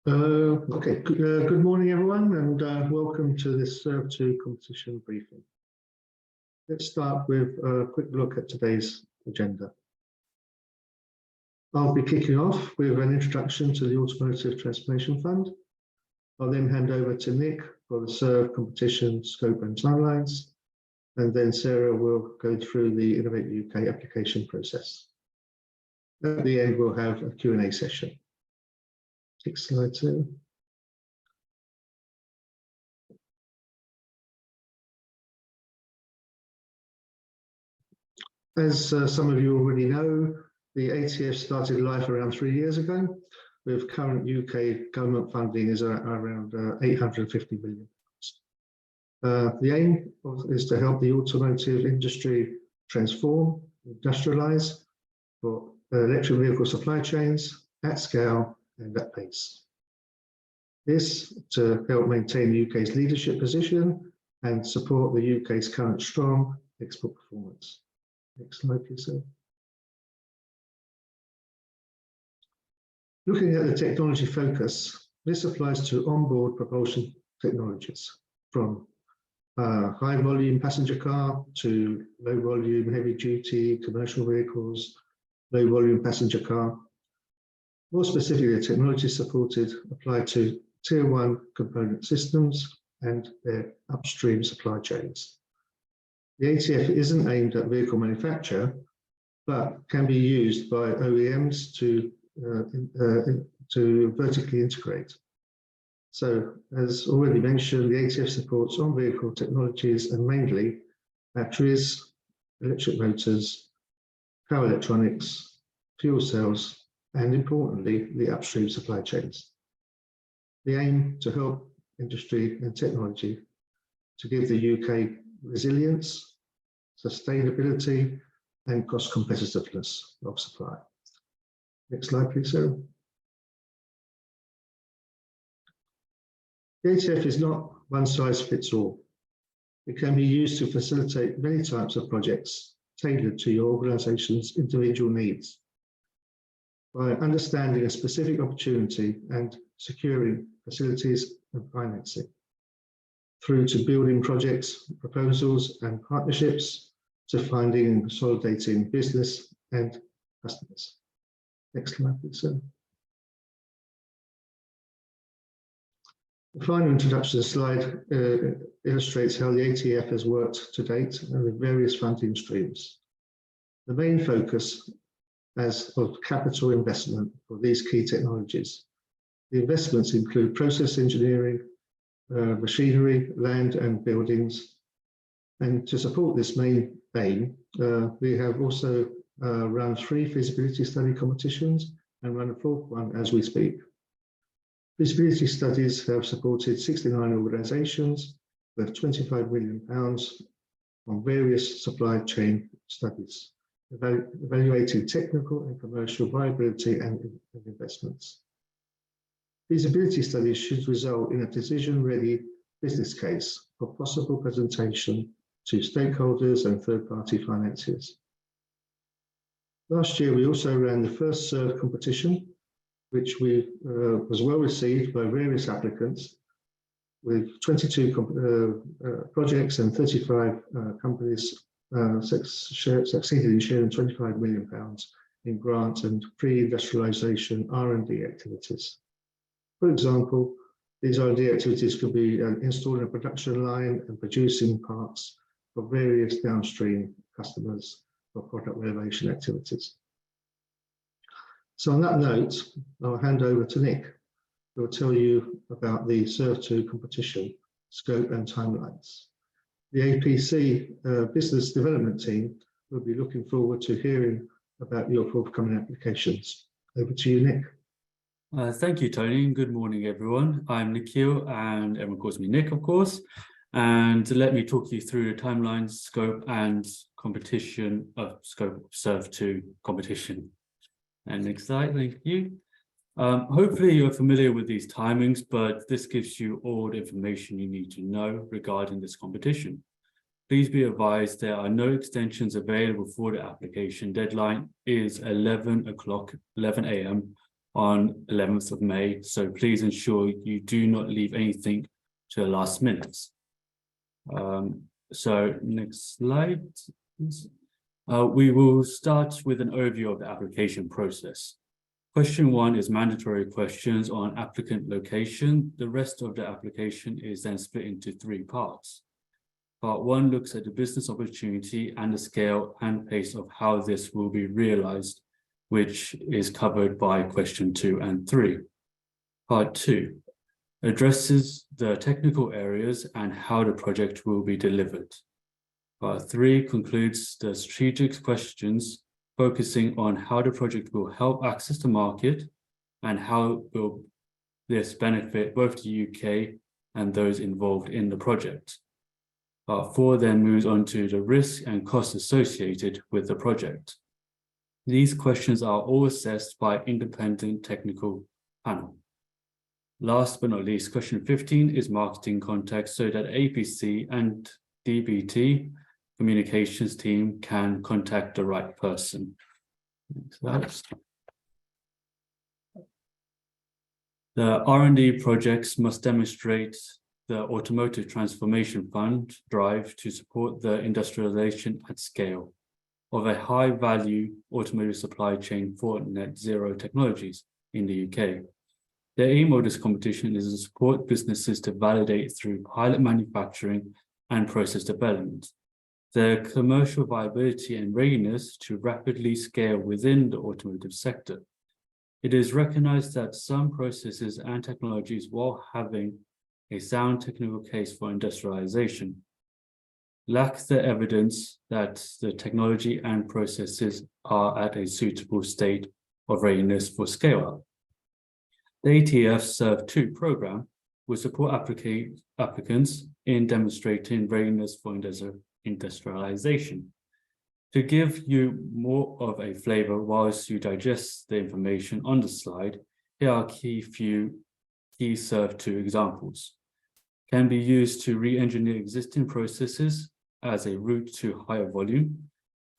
Good morning, everyone, and welcome to this SuRV2 competition briefing. Let's start with a quick look at today's agenda. I'll be kicking off with an introduction to the Automotive Transformation Fund. I'll then hand over to Nick for the SuRV competition scope and timelines, and then Sarah will go through the Innovate UK application process. At the end, we'll have a Q&A session. Next slide 2. As some of you already know, the ATF started life around 3 years ago, with current UK government funding is around 850 million. The aim is to help the automotive industry transform, industrialise for electric vehicle supply chains at scale and at pace. This to help maintain the UK's leadership position and support the UK's current strong export performance. Next slide, please, sir. Looking at the technology focus, this applies to onboard propulsion technologies, from high volume passenger car to low volume heavy duty commercial vehicles, low volume passenger car. More specifically, the technology supported apply to Tier 1 component systems and their upstream supply chains. The ATF isn't aimed at vehicle manufacture, but can be used by OEMs to vertically integrate. So, as already mentioned, the ATF supports on-vehicle technologies and mainly batteries, electric motors, power electronics, fuel cells, and importantly, the upstream supply chains. The aim to help industry and technology to give the UK resilience, sustainability, and cost competitiveness of supply. Next slide, please, Sarah. The ATF is not one size fits all. It can be used to facilitate many types of projects tailored to your organisation's individual needs. By understanding a specific opportunity and securing facilities and financing, through to building projects, proposals and partnerships, to finding and consolidating business and customers. Next slide, please, sir. The final introduction slide illustrates how the ATF has worked to date with various funding streams. The main focus of capital investment for these key technologies. The investments include process engineering, machinery, land and buildings. And to support this main aim, we have also run 3 feasibility study competitions and run a 4th one as we speak. Feasibility studies have supported 69 organisations with £25 million on various supply chain studies, evaluating technical and commercial viability and investments. Feasibility studies should result in a decision-ready business case for possible presentation to stakeholders and third-party financiers. Last year, we also ran the first SuRV competition, which was well received by various applicants, with 22 projects and 35 companies succeeded in sharing £25 million in grant and pre-industrialisation R&D activities. For example, these R&D activities could be installing a production line and producing parts for various downstream customers for product renovation activities. So on that note, I'll hand over to Nick, who will tell you about the SuRV2 competition scope and timelines. The APC business development team will be looking forward to hearing about your forthcoming applications. Over to you, Nick. Thank you, Tony, and good morning, everyone. I'm Nikhil, and everyone calls me Nick, of course. And let me talk you through the timeline, scope, and competition of scope of SuRV2 competition. And next slide, thank you. Hopefully you're familiar with these timings, but this gives you all the information you need to know regarding this competition. Please be advised there are no extensions available for the application. Deadline is 11 AM on 11th of May. So please ensure you do not leave anything to the last minute. So next slide, please. We will start with an overview of the application process. Question 1 is mandatory questions on applicant location. The rest of the application is then split into 3 parts. Part 1 looks at the business opportunity and the scale and pace of how this will be realized, which is covered by question 2 and 3. Part 2 addresses the technical areas and how the project will be delivered. Part 3 concludes the strategic questions, focusing on how the project will help access the market and how will this benefit both the UK and those involved in the project. Part 4 then moves on to the risks and costs associated with the project. These questions are all assessed by independent technical panel. Last but not least, question 15 is marketing context so that APC and DBT communications team can contact the right person. Next slide. The R&D projects must demonstrate the Automotive Transformation Fund drive to support the industrialization at scale of a high-value automotive supply chain for net zero technologies in the UK. The aim of this competition is to support businesses to validate through pilot manufacturing and process development their commercial viability and readiness to rapidly scale within the automotive sector. It is recognized that some processes and technologies, while having a sound technical case for industrialization, lack the evidence that the technology and processes are at a suitable state of readiness for scale-up. The ATF SuRV2 program will support applicants in demonstrating readiness for industrialization. To give you more of a flavor whilst you digest the information on the slide, here are key SuRV2 examples. Can be used to re-engineer existing processes as a route to higher volume,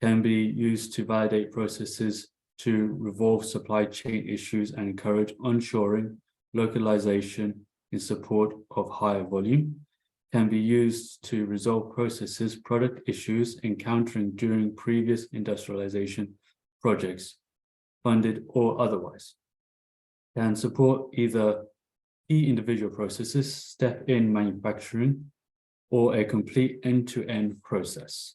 can be used to validate processes to resolve supply chain issues and encourage onshoring, localization in support of higher volume, can be used to resolve processes, product issues encountering during previous industrialization projects, funded or otherwise, can support either key individual processes, step in manufacturing, or a complete end-to-end process.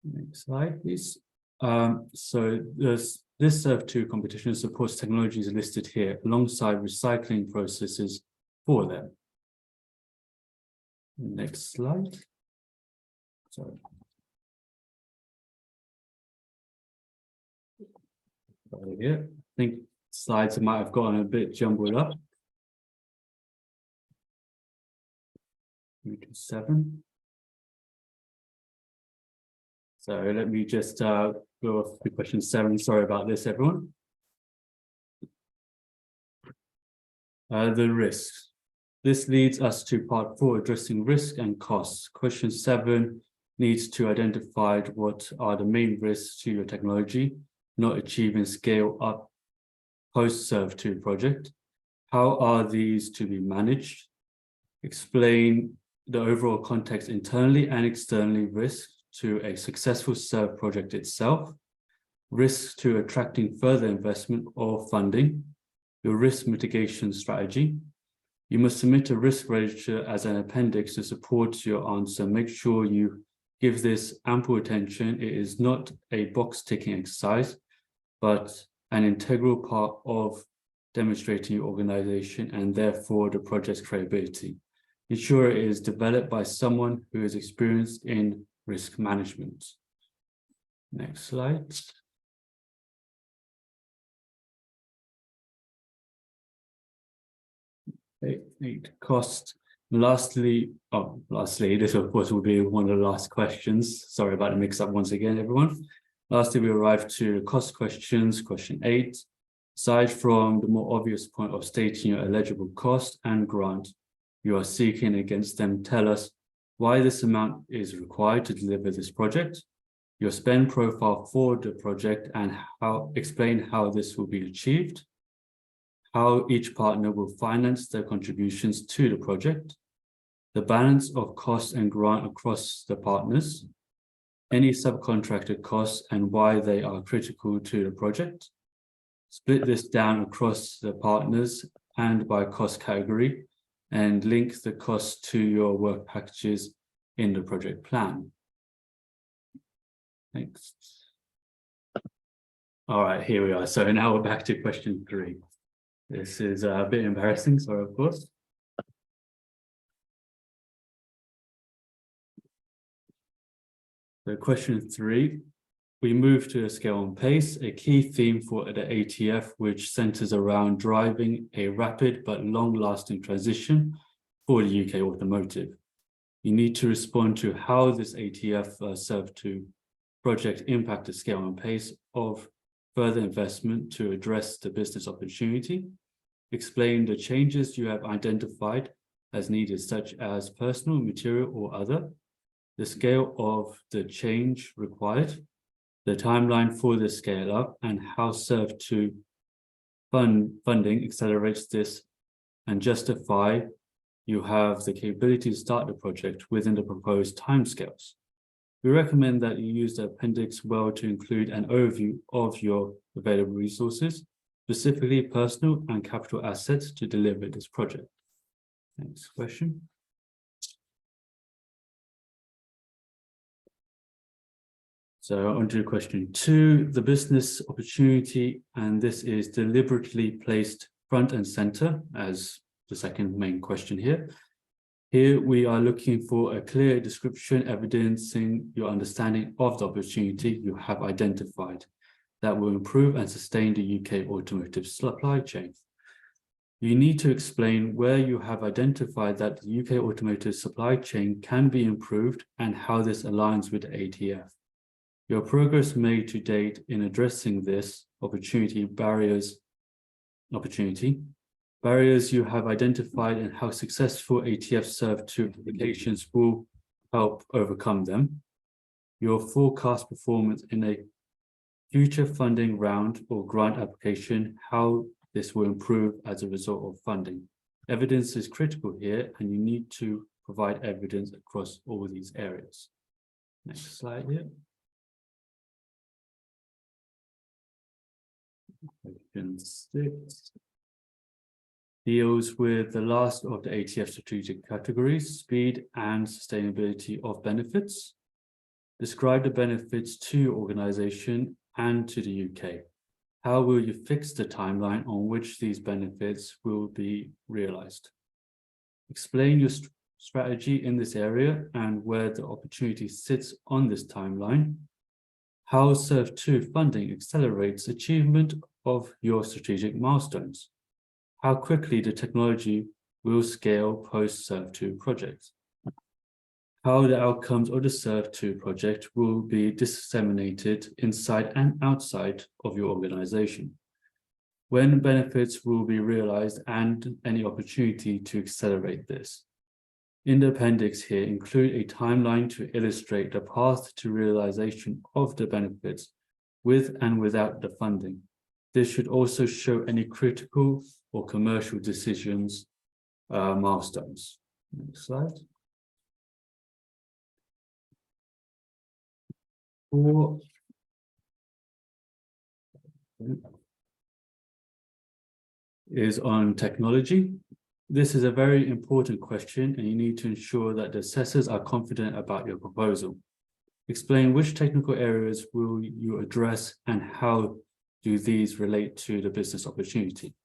Next slide, please. So this SuRV2 competition supports technologies listed here alongside recycling processes for them. Next slide. Sorry. Over here. I think slides might have gotten a bit jumbled up. 3 to 7. So let me just go off to question 7. Sorry about this, everyone. The risks. This leads us to part 4, addressing risk and costs. Question 7 needs to identify what are the main risks to your technology not achieving scale up post SuRV2 project. How are these to be managed? Explain the overall context internally and externally, risk to a successful SuRV project itself, risks to attracting further investment or funding, your risk mitigation strategy. You must submit a risk register as an appendix to support your answer. Make sure you give this ample attention. It is not a box ticking exercise, but an integral part of demonstrating your organization and therefore the project's credibility. Ensure it is developed by someone who is experienced in risk management. Next slide. Cost. Lastly, this of course will be one of the last questions. Sorry about the mix up once again, everyone. Lastly, we arrive to cost questions, question 8. Aside from the more obvious point of stating your eligible cost and grant you are seeking against them, tell us why this amount is required to deliver this project, your spend profile for the project and explain how this will be achieved, how each partner will finance their contributions to the project, the balance of cost and grant across the partners, any subcontracted costs and why they are critical to the project. Split this down across the partners and by cost category, and link the costs to your work packages in the project plan. Thanks. All right, here we are. So now we're back to question 3. This is a bit embarrassing, sorry, of course. So question 3, we move to a scale and pace, a key theme for the ATF, which centers around driving a rapid but long-lasting transition for the UK automotive. You need to respond to how this ATF SuRV2 project impact the scale and pace of further investment to address the business opportunity. Explain the changes you have identified as needed, such as personal, material, or other, the scale of the change required, the timeline for the scale up, and how SuRV2 funding accelerates this, and justify you have the capability to start the project within the proposed timescales. We recommend that you use the appendix well to include an overview of your available resources, specifically personal and capital assets to deliver this project. Next question. So on to question 2, the business opportunity, and this is deliberately placed front and center as the second main question here. Here we are looking for a clear description evidencing your understanding of the opportunity you have identified that will improve and sustain the UK automotive supply chain. You need to explain where you have identified that the UK automotive supply chain can be improved and how this aligns with the ATF. Your progress made to date in addressing this barriers you have identified, and how successful ATF SuRV2 applications will help overcome them. Your forecast performance in a future funding round or grant application, how this will improve as a result of funding. Evidence is critical here, and you need to provide evidence across all these areas. Next slide here. Question 6 deals with the last of the ATF strategic categories, speed and sustainability of benefits. Describe the benefits to your organization and to the UK. How will you fix the timeline on which these benefits will be realized? Explain your strategy in this area and where the opportunity sits on this timeline. How SuRV2 funding accelerates achievement of your strategic milestones. How quickly the technology will scale post-SuRV2 projects. How the outcomes of the SuRV2 project will be disseminated inside and outside of your organization. When benefits will be realized and any opportunity to accelerate this. In the appendix here, include a timeline to illustrate the path to realization of the benefits with and without the funding. This should also show any critical or commercial decisions, milestones. Next slide. 4 is on technology. This is a very important question, and you need to ensure that the assessors are confident about your proposal. Explain which technical areas will you address and how do these relate to the business opportunity.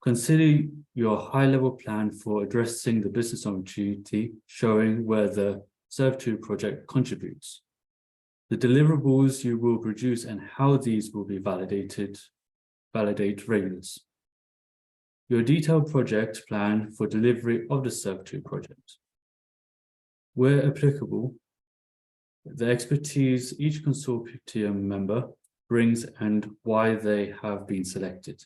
Consider your high-level plan for addressing the business opportunity, showing where the SuRV2 project contributes. The deliverables you will produce and how these will be validate readiness. Your detailed project plan for delivery of the SuRV2 project. Where applicable, the expertise each consortium member brings and why they have been selected.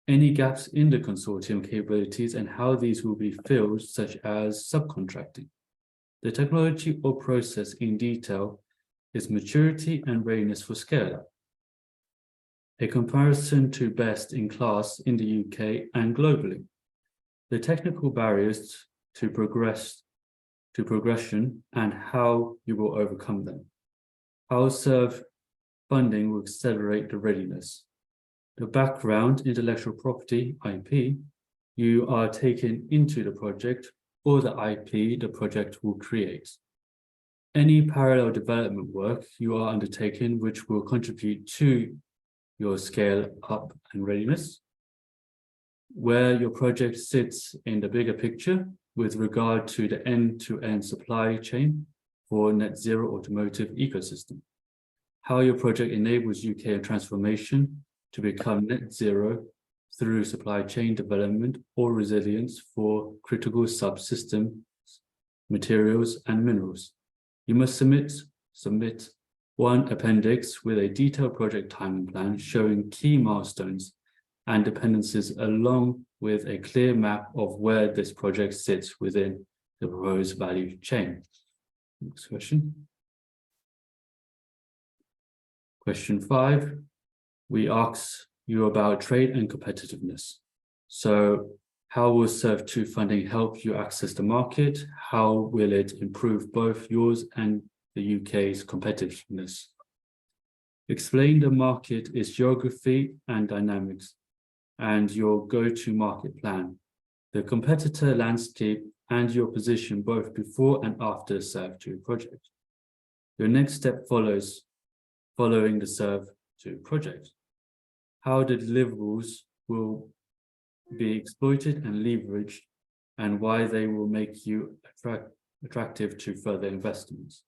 Any gaps in the consortium capabilities and how these will be filled, such as subcontracting. The technology or process in detail its maturity and readiness for scale-up. A comparison to best in class in the UK and globally. The technical barriers to progression and how you will overcome them. How SuRV funding will accelerate the readiness. The background, intellectual property, IP, you are taking into the project or the IP the project will create. Any parallel development work you are undertaking which will contribute to your scale up and readiness. Where your project sits in the bigger picture with regard to the end-to-end supply chain for net zero automotive ecosystem. How your project enables UK transformation to become net zero through supply chain development or resilience for critical subsystems, materials and minerals. You must submit one appendix with a detailed project timing plan showing key milestones and dependencies along with a clear map of where this project sits within the proposed value chain. Next question. Question 5, we ask you about trade and competitiveness. So how will SuRV2 funding help you access the market? How will it improve both yours and the UK's competitiveness? Explain the market, its geography and dynamics, and your go-to-market plan, the competitor landscape, and your position both before and after the SuRV2 project. Your next step follows following the SuRV2 project. How the deliverables will be exploited and leveraged, and why they will make you attractive to further investments.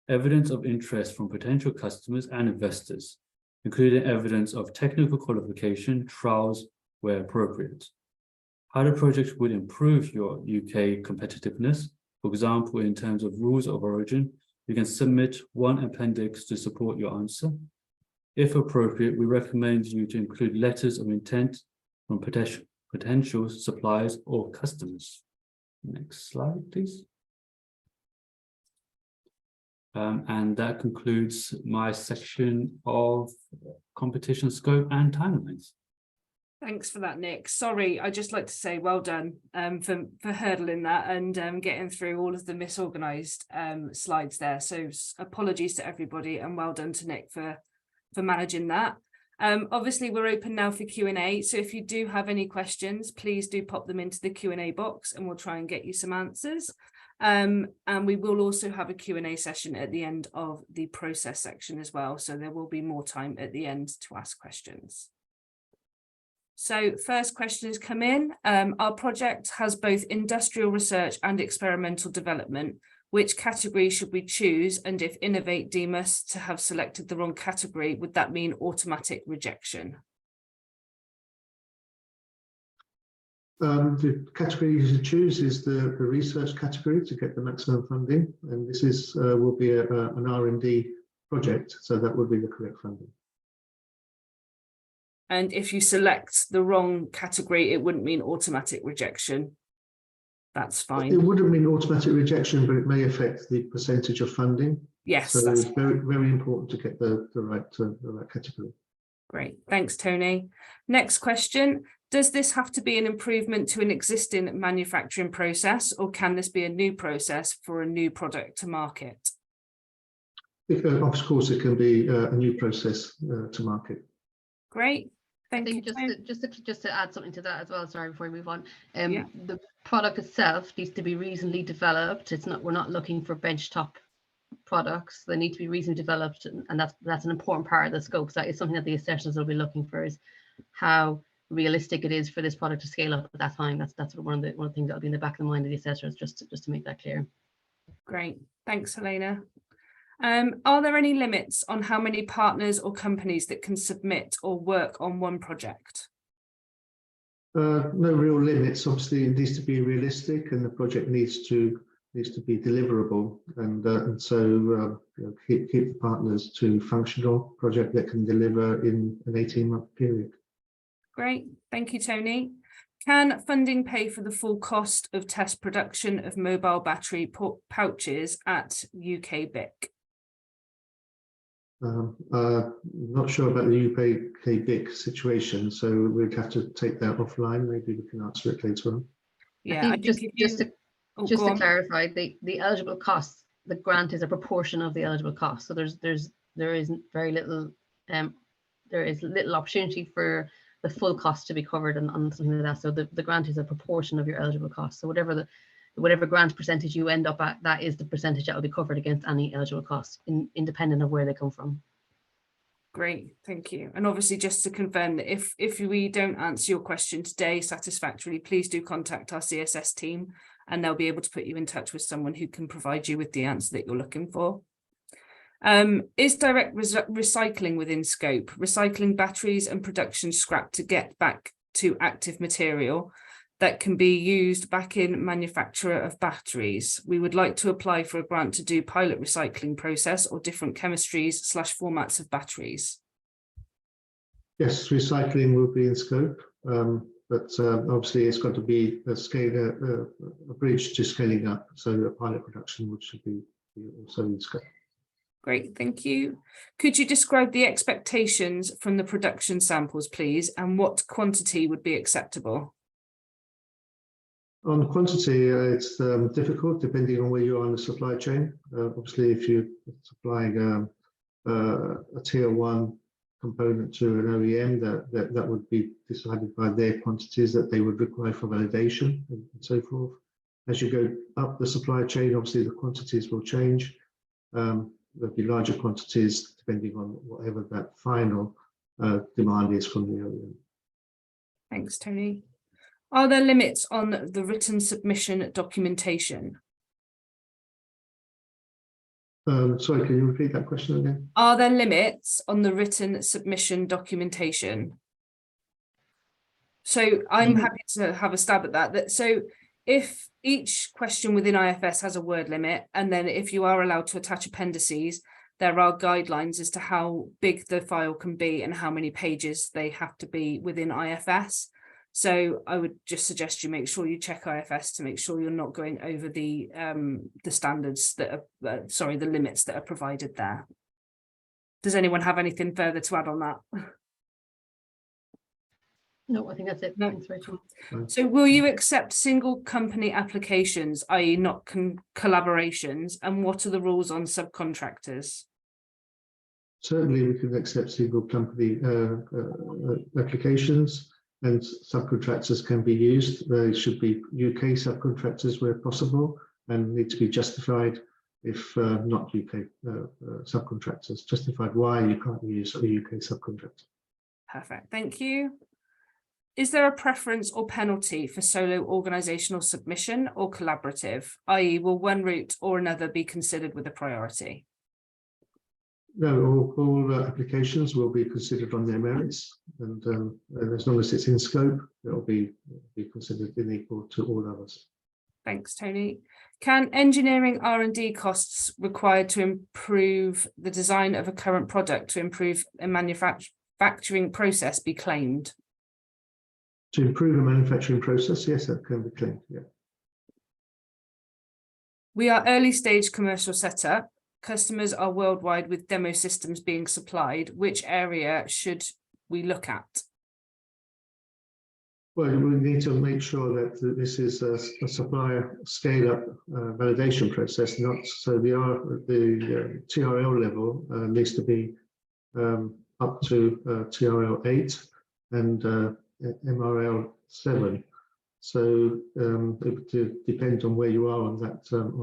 Evidence of interest from potential customers and investors, including evidence of technical qualification, trials where appropriate. How the project would improve your UK competitiveness, for example, in terms of rules of origin, you can submit one appendix to support your answer. If appropriate, we recommend you to include letters of intent from potential suppliers or customers. Next slide, please. And that concludes my section of competition scope and timelines. Thanks for that, Nick. Sorry, I'd just like to say well done for hurdling that and getting through all of the misorganized slides there. So apologies to everybody and well done to Nick for managing that. Obviously, we're open now for Q&A. So if you do have any questions, please do pop them into the Q&A box and we'll try and get you some answers. And we will also have a Q&A session at the end of the process section as well. So there will be more time at the end to ask questions. So first question has come in. Our project has both industrial research and experimental development. Which category should we choose? And if Innovate deem us to have selected the wrong category, would that mean automatic rejection? The category you should choose is the research category to get the maximum funding. And this is will be an R&D project, so that would be the correct funding. And if you select the wrong category, it wouldn't mean automatic rejection. That's fine. It wouldn't mean automatic rejection, but it may affect the percentage of funding. Yes. So it's very, very important to get the right category. Great. Thanks, Tony. Next question. Does this have to be an improvement to an existing manufacturing process, or can this be a new process for a new product to market? Of course, it can be a new process to market. Great. Thank you. Just to add something to that as well, sorry, before we move on. The product itself needs to be reasonably developed. We're not looking for benchtop products. They need to be reasonably developed, and that's an important part of the scope. So that is something that the assessors will be looking for, is how realistic it is for this product to scale up at that time. That's one of the things that will be in the back of the mind of the assessors, just to make that clear. Great. Thanks, Helena. Are there any limits on how many partners or companies that can submit or work on one project? No real limits. Obviously, it needs to be realistic, and the project needs to be deliverable, and so keep the partners to functional project that can deliver in an 18-month period. Great, thank you, Tony. Can funding pay for the full cost of test production of mobile battery pouches at UK BIC? Not sure about the UK BIC situation, so we'd have to take that offline. Maybe we can answer it later on. Yeah, I think just to clarify, the eligible costs, the grant is a proportion of the eligible costs. So there is very little, there is little opportunity for the full cost to be covered on something like that. So the grant is a proportion of your eligible costs. So whatever grant percentage you end up at, that is the percentage that will be covered against any eligible costs, independent of where they come from. Great, thank you. And obviously, just to confirm that if we don't answer your question today satisfactorily, please do contact our CSS team and they'll be able to put you in touch with someone who can provide you with the answer that you're looking for. Is direct recycling within scope? Recycling batteries and production scrap to get back to active material that can be used back in manufacturer of batteries. We would like to apply for a grant to do pilot recycling process or different chemistries / formats of batteries. Yes, recycling will be in scope, but obviously it's got to be a bridge to scaling up. So a pilot production which should be also in scope. Great, thank you. Could you describe the expectations from the production samples, please, and what quantity would be acceptable? On quantity, it's difficult depending on where you are in the supply chain. Obviously, if you're supplying a tier 1 component to an OEM, that would be decided by their quantities that they would require for validation and so forth. As you go up the supply chain, obviously the quantities will change. There'll be larger quantities depending on whatever that final demand is from the OEM. Thanks, Tony. Are there limits on the written submission documentation? Sorry, can you repeat that question again? Are there limits on the written submission documentation? So I'm happy to have a stab at that. So if each question within IFS has a word limit, and then if you are allowed to attach appendices, there are guidelines as to how big the file can be and how many pages they have to be within IFS. So I would just suggest you make sure you check IFS to make sure you're not going over the standards that are, the limits that are provided there. Does anyone have anything further to add on that? No, I think that's it. No. Thanks, Rachel. So will you accept single company applications, i.e. not collaborations, and what are the rules on subcontractors? Certainly we can accept single company applications, and subcontractors can be used. They should be UK subcontractors where possible and need to be justified if not UK subcontractors. Justified why you can't use a UK subcontractor. Perfect, thank you. Is there a preference or penalty for solo organisational submission or collaborative, i.e. will one route or another be considered with a priority? No, all applications will be considered on their merits, and as long as it's in scope, it will be considered equal to all others. Thanks, Tony. Can engineering R&D costs required to improve the design of a current product to improve a manufacturing process be claimed? To improve a manufacturing process, yes, that can be claimed, yeah. We are early stage commercial setup. Customers are worldwide with demo systems being supplied. Which area should we look at? Well, we need to make sure that this is a supplier scale-up validation process, not so the TRL level needs to be up to TRL 8 and MRL 7. So it would depend on where you are on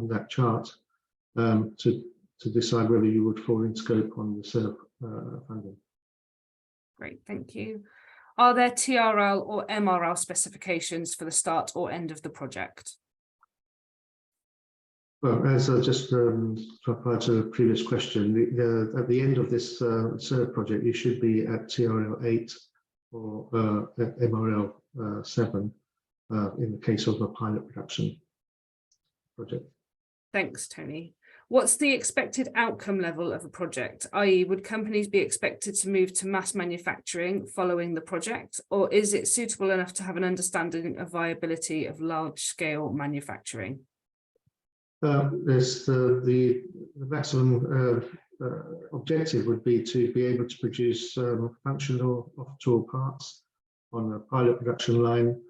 that chart to decide whether you would fall in scope on the SURV funding. Great, thank you. Are there TRL or MRL specifications for the start or end of the project? Well, as I just replied to the previous question, at the end of this SURV project, you should be at TRL 8 or MRL 7 in the case of a pilot production project. Thanks, Tony. What's the expected outcome level of a project? i.e. would companies be expected to move to mass manufacturing following the project, or is it suitable enough to have an understanding of viability of large-scale manufacturing? There's the maximum objective would be to be able to produce functional off-tool parts on a pilot production line,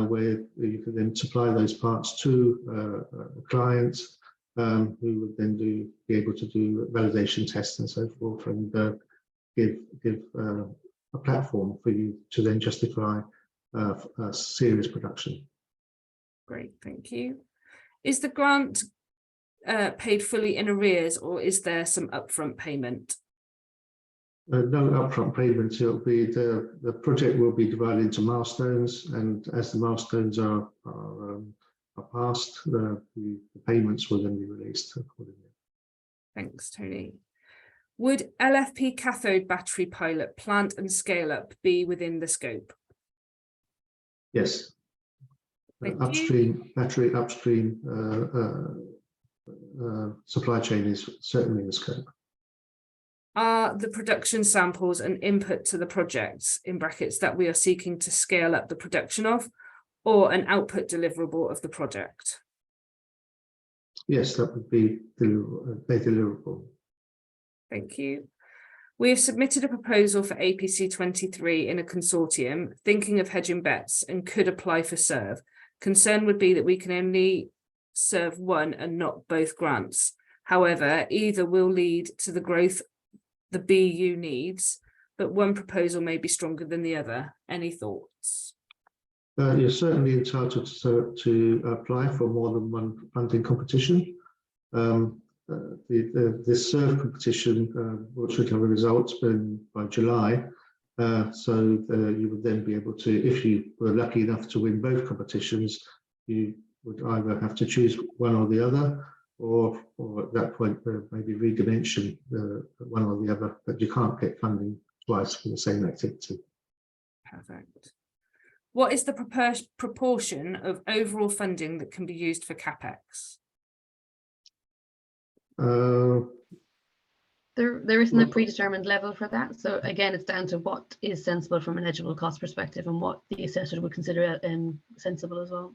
where you could then supply those parts to a client, who would then be able to do validation tests and so forth, and give a platform for you to then justify serious production. Great, thank you. Is the grant paid fully in arrears, or is there some upfront payment? No upfront payment. It'll be the project will be divided into milestones, and as the milestones are passed, the payments will then be released accordingly. Thanks, Tony. Would LFP cathode battery pilot plant and scale up be within the scope? Yes. Battery upstream supply chain is certainly in the scope. Are the production samples an input to the projects, in brackets, that we are seeking to scale up the production of, or an output deliverable of the project? Yes, that would be deliverable. Thank you. We have submitted a proposal for APC 23 in a consortium, thinking of hedging bets, and could apply for SURV. Concern would be that we can only serve one and not both grants. However, either will lead to the growth the BU needs, but one proposal may be stronger than the other. Any thoughts? You're certainly entitled to apply for more than one funding competition. This SURV competition should have a result by July, so you would then be able to, if you were lucky enough to win both competitions, you would either have to choose one or the other, or at that point maybe redimension one or the other, but you can't get funding twice for the same activity. Perfect. What is the proportion of overall funding that can be used for CapEx? There isn't a predetermined level for that. So again, it's down to what is sensible from an eligible cost perspective and what the assessor would consider sensible as well.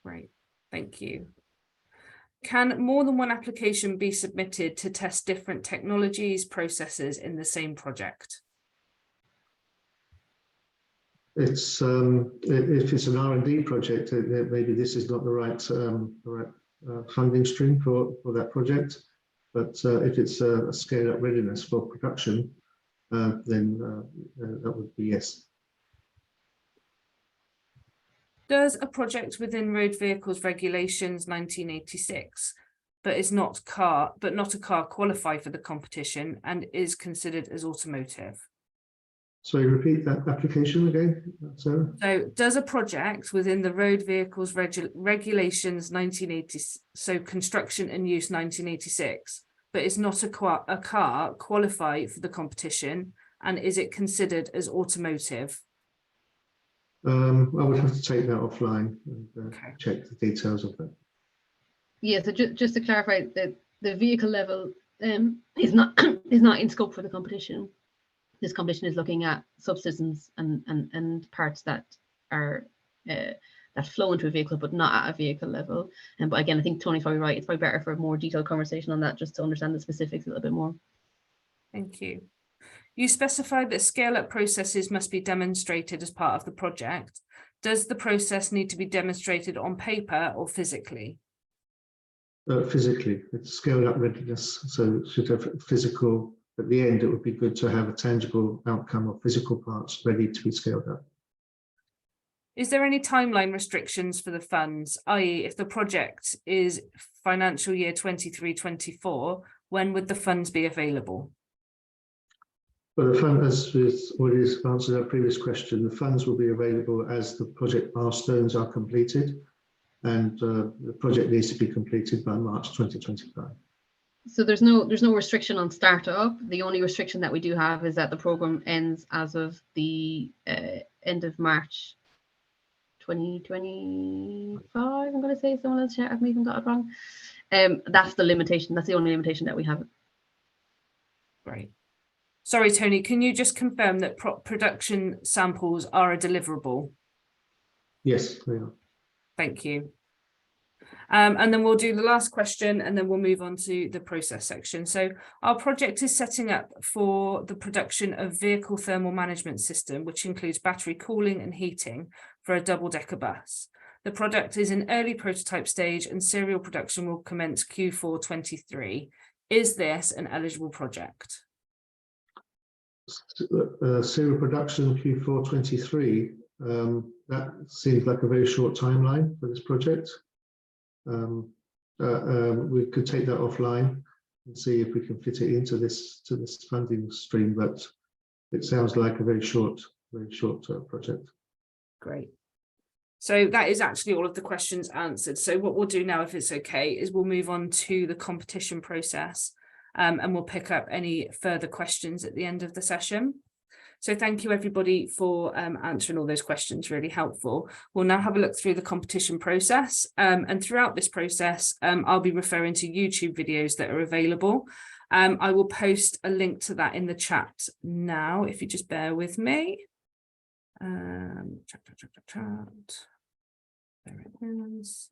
Right, thank you. Can more than one application be submitted to test different technologies, processes in the same project? It's if it's an R&D project, maybe this is not the right funding stream for that project. But if it's a scale-up readiness for production, then that would be yes. Does a project within Road Vehicles Regulations 1986, but not a car qualify for the competition and is considered as automotive? So repeat that application again, Sarah. So does a project within the Road Vehicles Regulations 1980, so construction and use 1986, but is not a car qualify for the competition, and is it considered as automotive? I would have to take that offline and check the details of that. Yeah, so just to clarify, that the vehicle level is not in scope for the competition. This competition is looking at subsystems and parts that are that flow into a vehicle, but not at a vehicle level. But again, I think Tony's probably right. It's probably better for a more detailed conversation on that, just to understand the specifics a little bit more. Thank you. You specified that scale-up processes must be demonstrated as part of the project. Does the process need to be demonstrated on paper or physically? Physically, it's scale-up readiness, so it should have physical. At the end, it would be good to have a tangible outcome of physical parts ready to be scaled up. Is there any timeline restrictions for the funds, i.e. if the project is financial year 23-24, when would the funds be available? Well, the fund, as already answered our previous question, the funds will be available as the project milestones are completed, and the project needs to be completed by March 2025. So there's no restriction on startup. The only restriction that we do have is that the program ends as of the end of March 2025. I'm going to say, someone else chat, I've even got it wrong. That's the limitation. That's the only limitation that we have. Right. Sorry, Tony, can you just confirm that production samples are a deliverable? Yes, they are. Thank you. And then we'll do the last question and then we'll move on to the process section. So our project is setting up for the production of vehicle thermal management system, which includes battery cooling and heating for a double-decker bus. The product is in early prototype stage and serial production will commence Q4 23. Is this an eligible project? Serial production Q4 23. That seems like a very short timeline for this project. We could take that offline and see if we can fit it into this funding stream, but it sounds like a very short project. Great. So that is actually all of the questions answered. So what we'll do now, if it's okay, is we'll move on to the competition process, and we'll pick up any further questions at the end of the session. So thank you everybody for answering all those questions, really helpful. We'll now have a look through the competition process, and throughout this process I'll be referring to YouTube videos that are available. I will post a link to that in the chat now, if you just bear with me. There it is.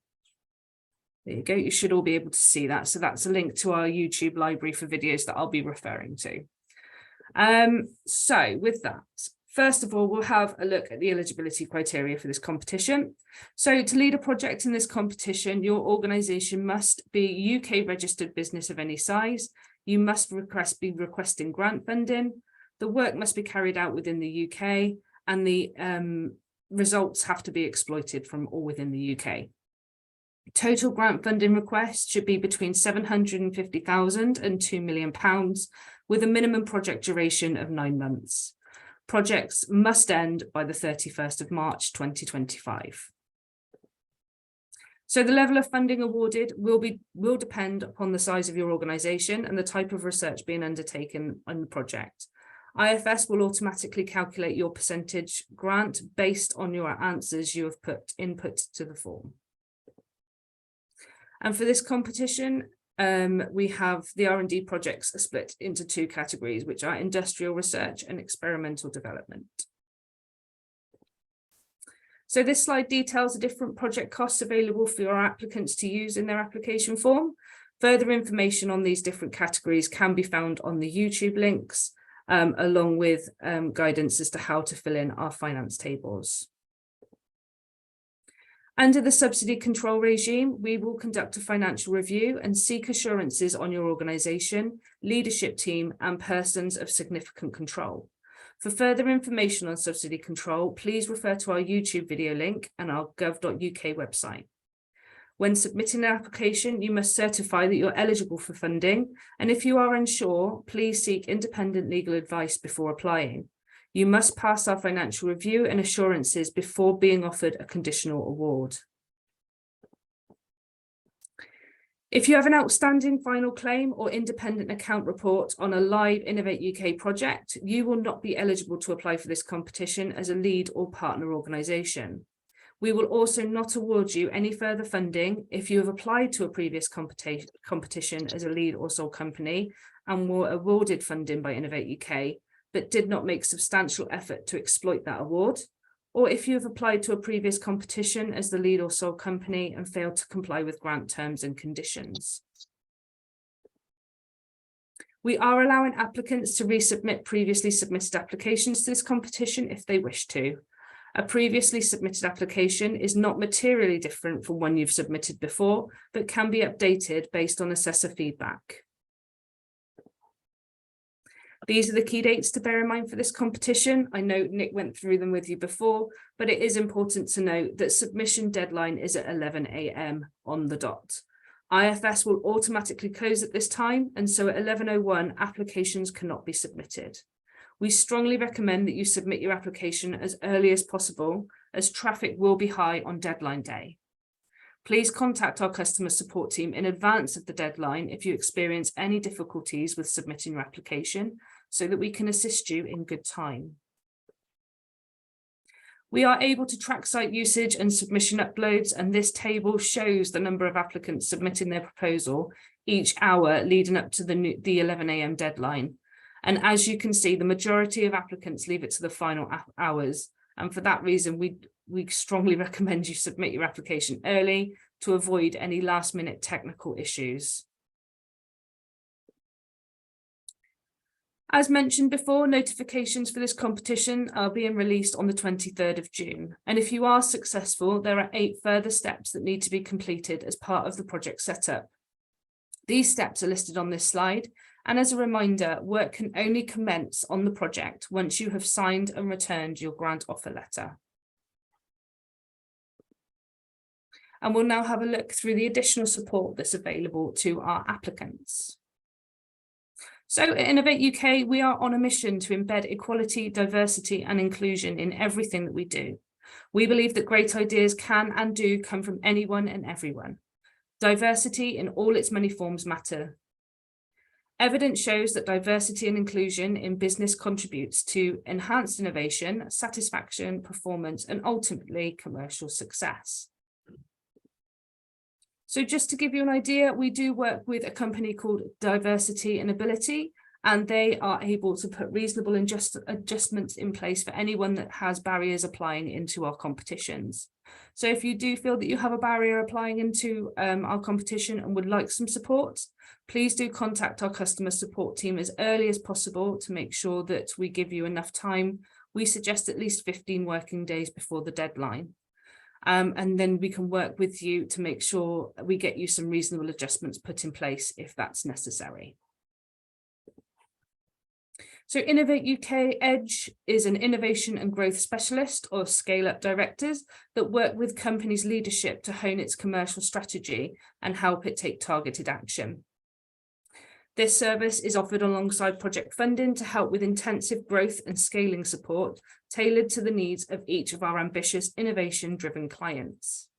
There you go, you should all be able to see that. So that's a link to our YouTube library for videos that I'll be referring to. So with that, first of all, we'll have a look at the eligibility criteria for this competition. So to lead a project in this competition, your organisation must be UK registered business of any size. You must be requesting grant funding. The work must be carried out within the UK, and the results have to be exploited from all within the UK. Total grant funding requests should be between £750,000 and £2 million, with a minimum project duration of 9 months. Projects must end by the 31st of March 2025. So the level of funding awarded will depend upon the size of your organisation and the type of research being undertaken on the project. IFS will automatically calculate your percentage grant based on your answers you have input to the form. And for this competition, we have the R&D projects are split into 2 categories, which are industrial research and experimental development. So this slide details the different project costs available for your applicants to use in their application form. Further information on these different categories can be found on the YouTube links, along with guidance as to how to fill in our finance tables. Under the subsidy control regime, we will conduct a financial review and seek assurances on your organisation, leadership team, and persons of significant control. For further information on subsidy control, please refer to our YouTube video link and our gov.uk website. When submitting an application, you must certify that you're eligible for funding, and if you are unsure, please seek independent legal advice before applying. You must pass our financial review and assurances before being offered a conditional award. If you have an outstanding final claim or independent account report on a live Innovate UK project, you will not be eligible to apply for this competition as a lead or partner organisation. We will also not award you any further funding if you have applied to a previous competition as a lead or sole company and were awarded funding by Innovate UK, but did not make substantial effort to exploit that award, or if you have applied to a previous competition as the lead or sole company and failed to comply with grant terms and conditions. We are allowing applicants to resubmit previously submitted applications to this competition if they wish to. A previously submitted application is not materially different from one you've submitted before, but can be updated based on assessor feedback. These are the key dates to bear in mind for this competition. I know Nick went through them with you before, but it is important to note that submission deadline is at 11 AM on the dot. IFS will automatically close at this time, and so at 11:01 applications cannot be submitted. We strongly recommend that you submit your application as early as possible, as traffic will be high on deadline day. Please contact our customer support team in advance of the deadline if you experience any difficulties with submitting your application, so that we can assist you in good time. We are able to track site usage and submission uploads, and this table shows the number of applicants submitting their proposal each hour leading up to the 11 AM deadline. And as you can see, the majority of applicants leave it to the final hours. And for that reason, we strongly recommend you submit your application early to avoid any last-minute technical issues. As mentioned before, notifications for this competition are being released on the 23rd of June. And if you are successful, there are 8 further steps that need to be completed as part of the project setup. These steps are listed on this slide. And as a reminder, work can only commence on the project once you have signed and returned your grant offer letter. And we'll now have a look through the additional support that's available to our applicants. So at Innovate UK, we are on a mission to embed equality, diversity and inclusion in everything that we do. We believe that great ideas can and do come from anyone and everyone. Diversity in all its many forms matter. Evidence shows that diversity and inclusion in business contributes to enhanced innovation, satisfaction, performance, and ultimately commercial success. So just to give you an idea, we do work with a company called Diversity and Ability, and they are able to put reasonable adjustments in place for anyone that has barriers applying into our competitions. So if you do feel that you have a barrier applying into our competition and would like some support, please do contact our customer support team as early as possible to make sure that we give you enough time. We suggest at least 15 working days before the deadline. And then we can work with you to make sure we get you some reasonable adjustments put in place if that's necessary. So Innovate UK Edge is an innovation and growth specialist or scale-up directors that work with companies' leadership to hone its commercial strategy and help it take targeted action. This service is offered alongside project funding to help with intensive growth and scaling support tailored to the needs of each of our ambitious innovation-driven clients.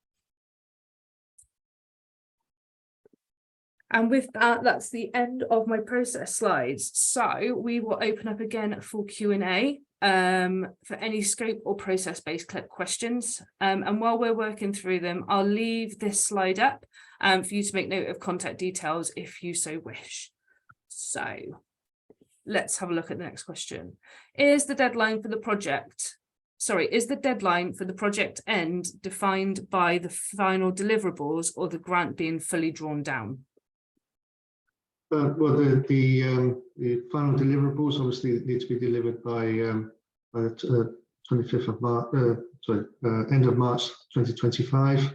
And with that, that's the end of my process slides. So we will open up again for Q&A for any scope or process-based questions. And while we're working through them, I'll leave this slide up for you to make note of contact details if you so wish. So let's have a look at the next question. Is the deadline for the project end defined by the final deliverables or the grant being fully drawn down? Well, the final deliverables obviously need to be delivered by the 25th of March, end of March 2025,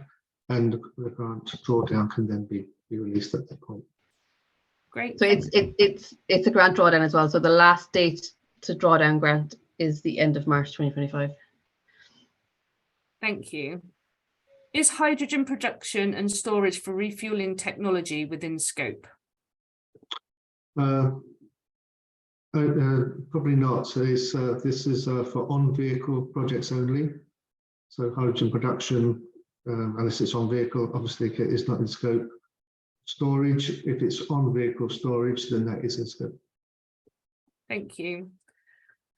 and the grant drawdown can then be released at that point. Great. So it's a grant drawdown as well. So the last date to draw down grant is the end of March 2025. Thank you. Is hydrogen production and storage for refueling technology within scope? Probably not. So this is for on-vehicle projects only. So hydrogen production, unless it's on vehicle, obviously is not in scope. Storage, if it's on vehicle storage, then that is in scope. Thank you.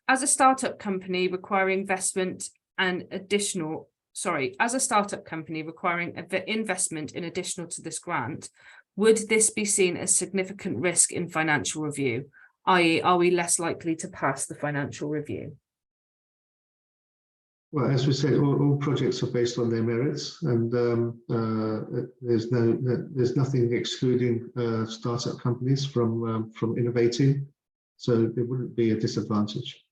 As a startup company requiring investment in additional to this grant, would this be seen as significant risk in financial review? i.e., are we less likely to pass the financial review? Well, as we said, all projects are based on their merits, and there's nothing excluding startup companies from innovating, so there wouldn't be a disadvantage.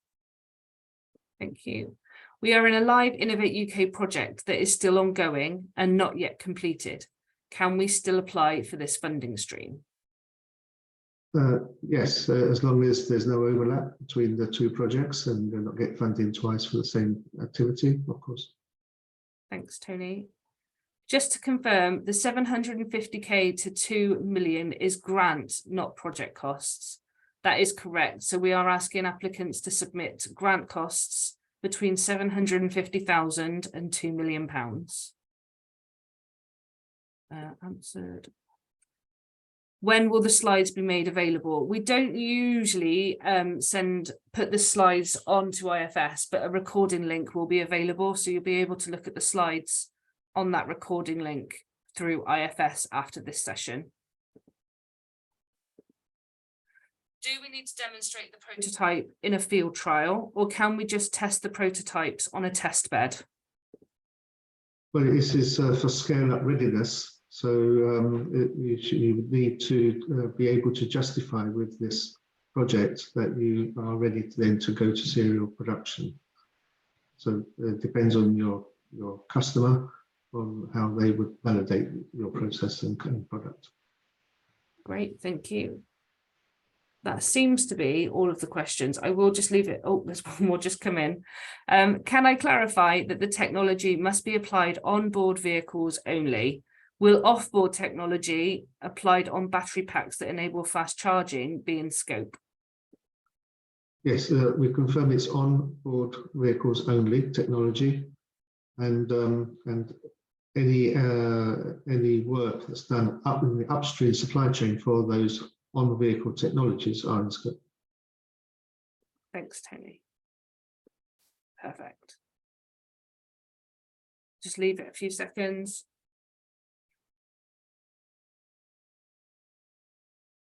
Thank you. We are in a live Innovate UK project that is still ongoing and not yet completed. Can we still apply for this funding stream? Yes, as long as there's no overlap between the two projects and they're not getting funding twice for the same activity, of course. Thanks, Tony. Just to confirm, the 750k to 2 million is grant, not project costs. That is correct. So we are asking applicants to submit grant costs between 750,000 and £2 million. Answered. When will the slides be made available? We don't usually put the slides onto IFS, but a recording link will be available. So you'll be able to look at the slides on that recording link through IFS after this session. Do we need to demonstrate the prototype in a field trial, or can we just test the prototypes on a test bed? Well, this is for scale-up readiness. So you would need to be able to justify with this project that you are ready to go to serial production. So it depends on your customer, on how they would validate your process and product. Great, thank you. That seems to be all of the questions. I will just leave it. Oh, there's one more just come in. Can I clarify that the technology must be applied on board vehicles only? Will off-board technology applied on battery packs that enable fast charging be in scope? Yes, we confirm it's on board vehicles only technology, and any work that's done up in the upstream supply chain for those on vehicle technologies are in scope. Thanks, Tony. Perfect. Just leave it a few seconds.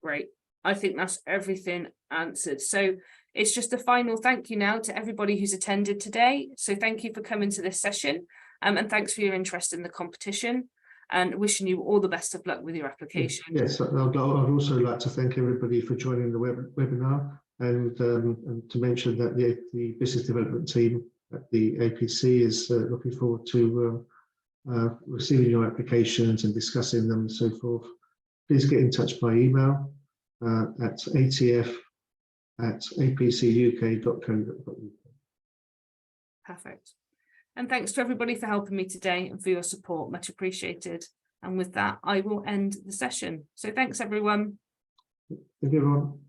Great. I think that's everything answered. So it's just a final thank you now to everybody who's attended today. So thank you for coming to this session, and thanks for your interest in the competition, and wishing you all the best of luck with your application. Yes, I'd also like to thank everybody for joining the webinar, and to mention that the business development team at the APC is looking forward to receiving your applications and discussing them and so forth. Please get in touch by email at atf@apcuk.co.uk. Perfect. And thanks to everybody for helping me today and for your support, much appreciated. And with that, I will end the session. So thanks, everyone. Thank you, everyone.